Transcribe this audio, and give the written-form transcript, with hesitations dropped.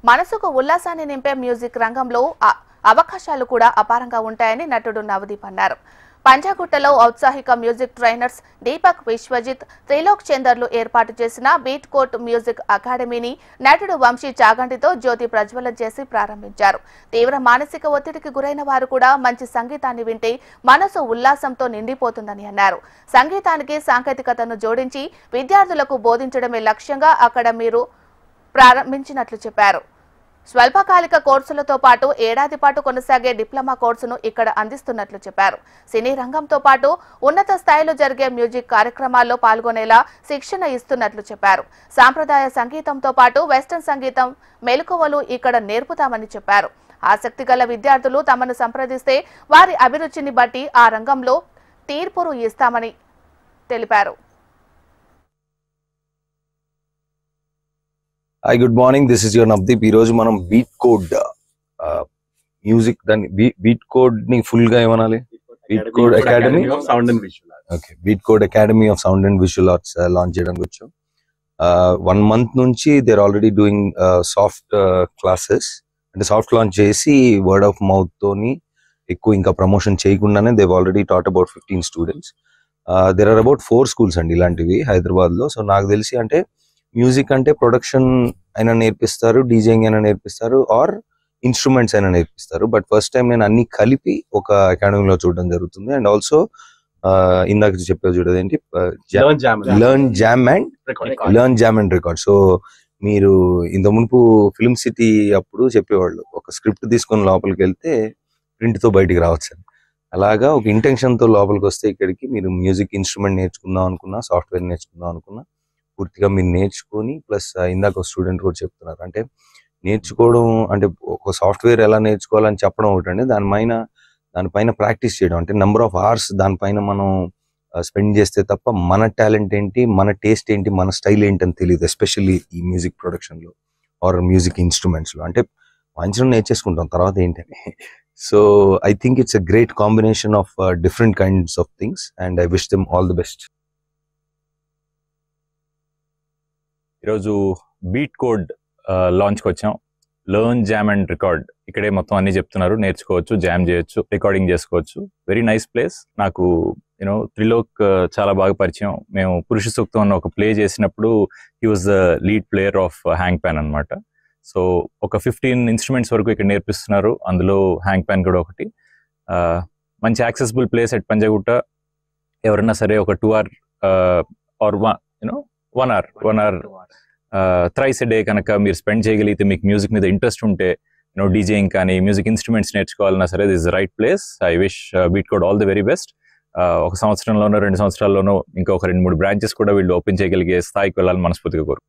మనసుకు ఉల్లాసాన్ని నింపే మ్యూజిక్ రంగంలో అవకాశాలు కూడా అపారంగా ఉంటాయని నటుడు నవదీప్ అన్నారు. పంజాగుట్టలో ఔత్సాహిక మ్యూజిక్ ట్రైనర్స్ దీపక్ విశ్వజిత్, త్రిలోక్ చందర్లు ఏర్పాటు చేసిన బీట్ కోట్ మ్యూజిక్ అకాడమీని నటుడు వంశీ చాగంటితో జ్యోతి ప్రజ్వలన చేసి ప్రారంభించారు. తీవ్ర మానసిక ఒత్తిడికి గురైన వారు కూడా మంచి సంగీతాన్ని వింటే మనసు ఉల్లాసంతో నిండిపోతుందని అన్నారు. సంగీతానికి సాంకేతికతను జోడించి విద్యార్థులకు బోధించడమే లక్ష్యంగా అకాడమీను ప్రారంభించినట్లు చెప్పారు. స్వల్పకాలిక కోర్సులతో పాటు ఏడాది పాటు కొనసాగే డిప్లొమా కోర్సును ఇక్కడ అందిస్తున్నట్లు చెప్పారు. సినీ రంగంతో పాటు ఉన్నత స్థాయిలో జరిగే మ్యూజిక్ కార్యక్రమాల్లో పాల్గొనేలా శిక్షణ ఇస్తున్నట్లు చెప్పారు. సాంప్రదాయ సంగీతంతో పాటు వెస్టర్న్ సంగీతం మెలకువలు ఇక్కడ నేర్పుతామని చెప్పారు. ఆసక్తి గల విద్యార్థులు తమను సంప్రదిస్తే వారి అభిరుచిని బట్టి ఆ రంగంలో తీర్పును ఇస్తామని తెలిపారు. Hi, good morning. This is your Navdeep. ఈ రోజు మనం బీట్ కోడ్ మ్యూజిక్ దాన్ని బీట్ కోడ్ ని ఫుల్ గా ఏమనాలి? Beat code academy of sound and visual arts. Okay, beat code academy of sound and visual arts launch చేయడానికి వచ్చాం. 1 month నుంచి there already doing soft classes. అంటే సాఫ్ట్ లాంచ్ చేసి word of mouth తోని ఎక్కువ ఇంకా ప్రమోషన్ చేయకుండానే they've already taught about 15 students. There are about 4 schools అండి ఇలాంటివి హైదరాబాద్ లో. సో నాకు తెలిసి అంటే మ్యూజిక్ అంటే ప్రొడక్షన్ అయినా నేర్పిస్తారు, డీజేయింగ్ అయినా నేర్పిస్తారు, ఆర్ ఇన్స్ట్రుమెంట్స్ అయినా నేర్పిస్తారు. బట్ ఫస్ట్ టైం నేను అన్ని కలిపి ఒక అకాడమీలో చూడడం జరుగుతుంది. అండ్ ఆల్సో ఇందాక చెప్పే చూడదేంటి learn jam and record. So మీరు ఇంత మునుపు ఫిల్మ్ సిటీ అప్పుడు చెప్పేవాళ్ళు ఒక స్క్రిప్ట్ తీసుకొని లోపలికి వెళ్తే ప్రింట్ తో బయటికి రావచ్చు అని. అలాగా ఒక ఇంటెన్షన్ తో లోపలికి వస్తే ఇక్కడికి మీరు మ్యూజిక్ ఇన్స్ట్రుమెంట్ నేర్చుకుందాం అనుకున్నా, సాఫ్ట్వేర్ నేర్చుకుందాం అనుకున్నా పూర్తిగా మీరు నేర్చుకొని, ప్లస్ ఇందాక స్టూడెంట్ కూడా చెప్తున్నారు అంటే నేర్చుకోవడం అంటే ఒక సాఫ్ట్వేర్ ఎలా నేర్చుకోవాలని చెప్పడం ఒకటండి, దానిపైన ప్రాక్టీస్ చేయడం అంటే నెంబర్ ఆఫ్ అవర్స్ దానిపైన మనం స్పెండ్ చేస్తే తప్ప మన టాలెంట్ ఏంటి, మన టేస్ట్ ఏంటి, మన స్టైల్ ఏంటి అని తెలియదు. ఎస్పెషల్లీ ఈ మ్యూజిక్ ప్రొడక్షన్ లో ఆర్ మ్యూజిక్ ఇన్స్ట్రుమెంట్స్ లో అంటే మంచిగా నేర్చేసుకుంటాం తర్వాత ఏంటని. So I think it's a great combination of different kinds of things and I wish them all the best. ఈరోజు బీట్ కోడ్ లాంచ్కి వచ్చాం. లెర్న్ జామ్ అండ్ రికార్డ్ ఇక్కడే మొత్తం అన్ని చెప్తున్నారు. నేర్చుకోవచ్చు, జామ్ చేయొచ్చు, రికార్డింగ్ చేసుకోవచ్చు. Very nice place. నాకు త్రిలోక్ చాలా బాగా పరిచయం. మేము పురుష సూక్తం అన్న ఒక ప్లే చేసినప్పుడు he was the lead player of hang pan అనమాట. సో ఒక 15 ఇన్స్ట్రుమెంట్స్ వరకు ఇక్కడ నేర్పిస్తున్నారు. అందులో హ్యాంగ్ ప్యాన్ కూడా ఒకటి. మంచి యాక్సెసిబుల్ ప్లేస్ అట్ పంజాగుట్ట. ఎవరన్నా సరే ఒక 2 hour or 1 hour thrice a day కనుక మీరు స్పెండ్ చేయగలిగితే, మీకు మ్యూజిక్ మీద ఇంట్రెస్ట్ ఉంటే, డీజేయింగ్ కానీ మ్యూజిక్ ఇన్స్ట్రుమెంట్స్ నేర్చుకోవాలన్నా సరే this is right place. I wish beat code all the very best. 1 సంవత్సరంలోనో 2 సంవత్సరాల్లోనో ఇంకా ఒక 2-3 బ్రాంచెస్ కూడా వీళ్ళు ఓపెన్ చేయగలిగే స్థాయికి వెళ్ళాలని మనస్ఫూర్తిగా కోరు.